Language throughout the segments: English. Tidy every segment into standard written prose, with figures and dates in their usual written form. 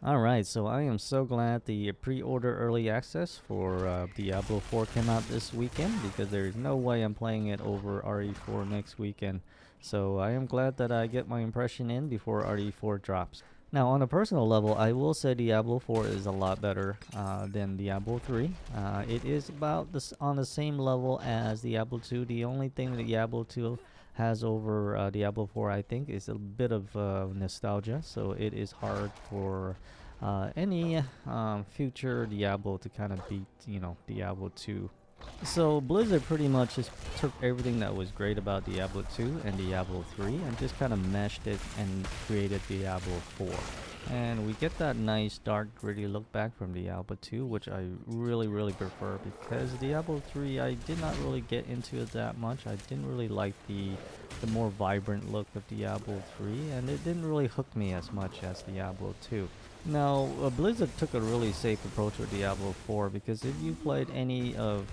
Alright, so I am so glad the pre-order early access for Diablo 4 came out this weekend, because there is no way I'm playing it over RE4 next weekend. So I am glad that I get my impression in before RE4 drops. Now, on a personal level, I will say Diablo 4 is a lot better than Diablo 3. It is about this on the same level as Diablo 2. The only thing that Diablo 2 has over Diablo 4, I think, is a bit of nostalgia. So it is hard for any future Diablo to kind of beat, Diablo 2. So Blizzard pretty much just took everything that was great about Diablo 2 and Diablo 3 and just kind of meshed it and created Diablo 4. And we get that nice dark gritty look back from Diablo 2, which I really prefer, because Diablo 3 I did not really get into it that much. I didn't really like the more vibrant look of Diablo 3, and it didn't really hook me as much as Diablo 2. Now, Blizzard took a really safe approach with Diablo 4, because if you played any of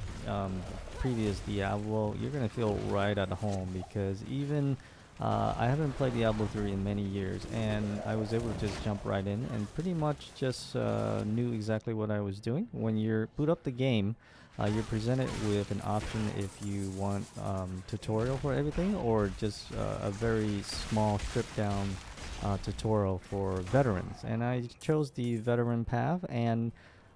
previous Diablo, you're going to feel right at home, because even I haven't played Diablo 3 in many years, and I was able to just jump right in and pretty much just knew exactly what I was doing. When you boot up the game, you're presented with an option if you want tutorial for everything, or just a very small stripped down tutorial for veterans. And I chose the veteran path, and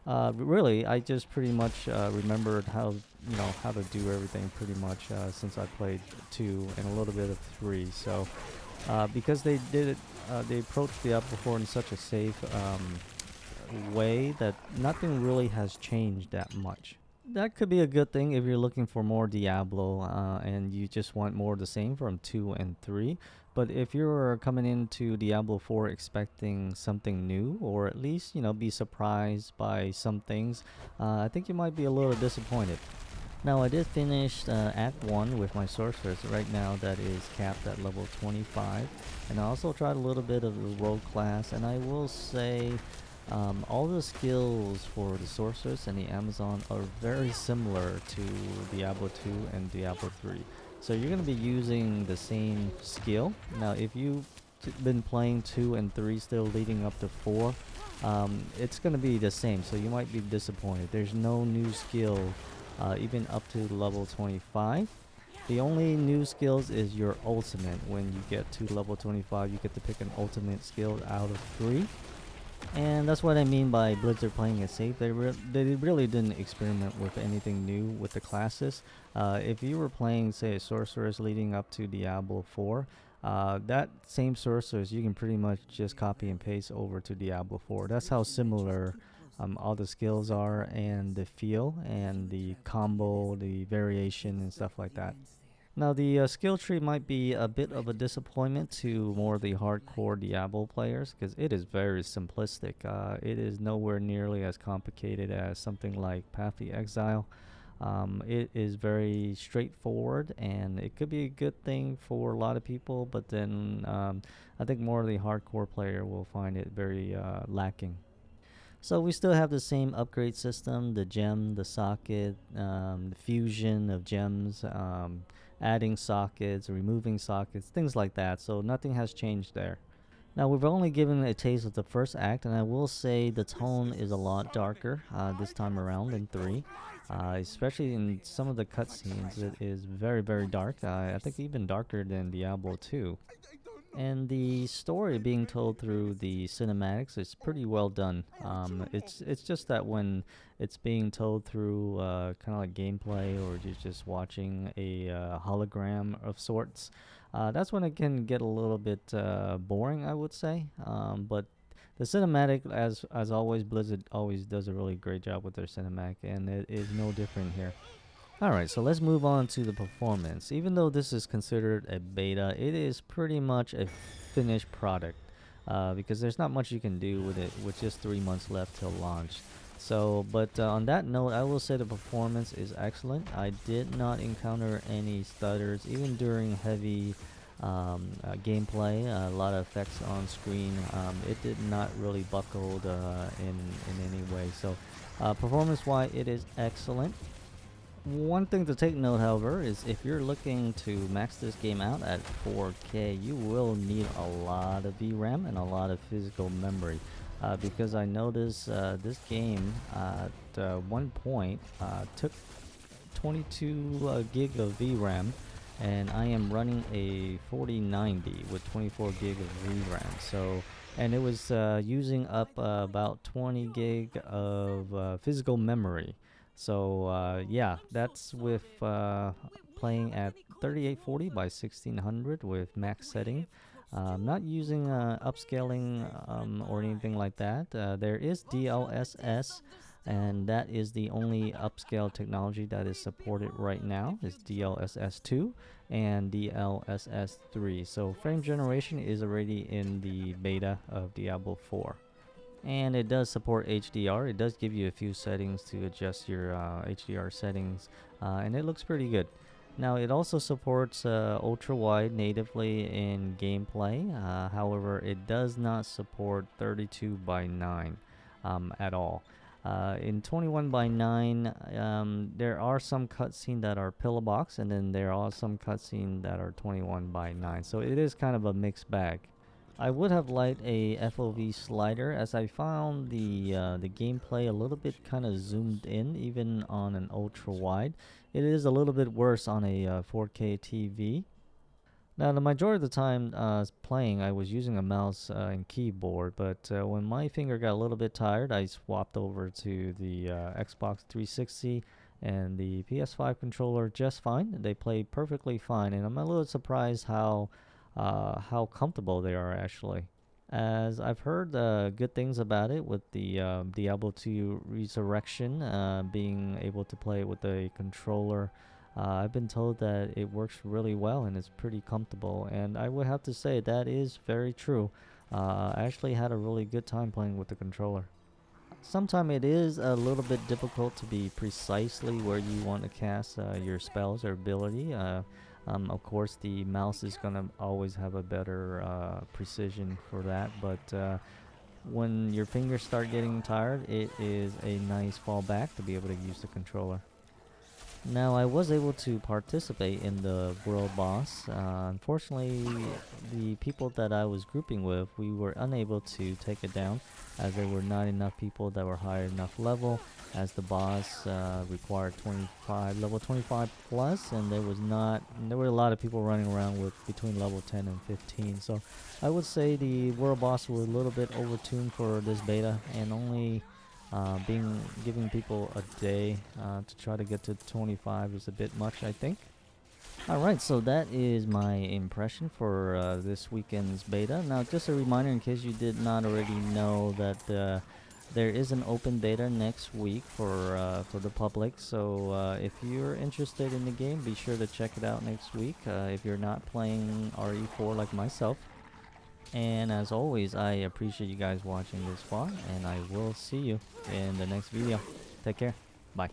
really I just pretty much remembered how to do everything pretty much since I played 2 and a little bit of 3. So because they did it, they approached Diablo 4 in such a safe way that nothing really has changed that much. That could be a good thing if you're looking for more Diablo and you just want more of the same from 2 and 3. But if you're coming into Diablo 4 expecting something new, or at least, be surprised by some things, I think you might be a little disappointed. Now, I did finish Act 1 with my sorceress right now that is capped at level 25. And I also tried a little bit of the rogue class, and I will say all the skills for the sorceress and the Amazon are very similar to Diablo 2 and Diablo 3. So you're going to be using the same skill. Now, if you've been playing 2 and 3 still leading up to 4, it's going to be the same. So you might be disappointed. There's no new skill even up to level 25. The only new skills is your ultimate. When you get to level 25, you get to pick an ultimate skill out of 3. And that's what I mean by Blizzard playing it safe. They really didn't experiment with anything new with the classes. If you were playing, say, a sorceress leading up to Diablo 4, that same sorceress you can pretty much just copy and paste over to Diablo 4. That's how similar all the skills are, and the feel, and the combo, the variation, and stuff like that. Now, the skill tree might be a bit of a disappointment to more of the hardcore Diablo players, because it is very simplistic. It is nowhere nearly as complicated as something like Path of the Exile. It is very straightforward, and it could be a good thing for a lot of people, but then I think more of the hardcore player will find it very lacking. So we still have the same upgrade system, the gem, the socket, the fusion of gems, adding sockets, removing sockets, things like that. So nothing has changed there. Now, we've only given a taste of the first act, and I will say the tone is a lot darker this time around than 3. Especially in some of the cutscenes, it is very dark. I think even darker than Diablo 2. And the story being told through the cinematics is pretty well done. It's just that when it's being told through kind of like gameplay, or you're just watching a hologram of sorts, that's when it can get a little bit boring, I would say. But the cinematic, as always, Blizzard always does a really great job with their cinematic, and it is no different here. Alright, so let's move on to the performance. Even though this is considered a beta, it is pretty much a finished product, because there's not much you can do with it with just 3 months left till launch. So, but on that note, I will say the performance is excellent. I did not encounter any stutters, even during heavy gameplay. A lot of effects on screen. It did not really buckle in any way. So, performance-wise, it is excellent. One thing to take note, however, is if you're looking to max this game out at 4K, you will need a lot of VRAM and a lot of physical memory. because I noticed this game at one point took 22 gig of VRAM, and I am running a 4090 with 24 gig of VRAM. So, and it was using up about 20 gig of physical memory. So yeah, that's with playing at 3840 by 1600 with max setting. Not using upscaling or anything like that. There is DLSS, and that is the only upscale technology that is supported right now. Is DLSS2 and DLSS3. So frame generation is already in the beta of Diablo 4. And it does support HDR. It does give you a few settings to adjust your HDR settings, and it looks pretty good. Now it also supports ultra wide natively in gameplay. However, it does not support 32 by 9 at all. In 21 by 9, there are some cutscenes that are pillow box, and then there are some cutscenes that are 21 by 9. So it is kind of a mixed bag. I would have liked a FOV slider, as I found the gameplay a little bit kind of zoomed in, even on an ultra wide. It is a little bit worse on a 4K TV. Now, the majority of the time playing, I was using a mouse and keyboard, but when my finger got a little bit tired, I swapped over to the Xbox 360 and the PS5 controller just fine. They play perfectly fine, and I'm a little surprised how comfortable they are actually. As I've heard good things about it with the Diablo 2 Resurrection, being able to play it with a controller. I've been told that it works really well and it's pretty comfortable, and I would have to say that is very true. I actually had a really good time playing with the controller. Sometimes it is a little bit difficult to be precisely where you want to cast your spells or ability. Of course, the mouse is going to always have a better precision for that, but when your fingers start getting tired, it is a nice fallback to be able to use the controller. Now, I was able to participate in the world boss. Unfortunately, the people that I was grouping with, we were unable to take it down, as there were not enough people that were high enough level, as the boss required level 25 plus, and there were a lot of people running around with between level 10 and 15. So I would say the world boss was a little bit overtuned for this beta, and only giving people a day to try to get to 25 is a bit much, I think. Alright, so that is my impression for this weekend's beta. Now, just a reminder in case you did not already know that there is an open beta next week for the public. So if you're interested in the game, be sure to check it out next week if you're not playing RE4 like myself. And as always, I appreciate you guys watching this far, and I will see you in the next video. Take care. Bye.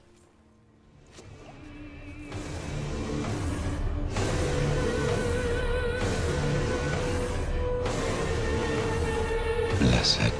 Blessed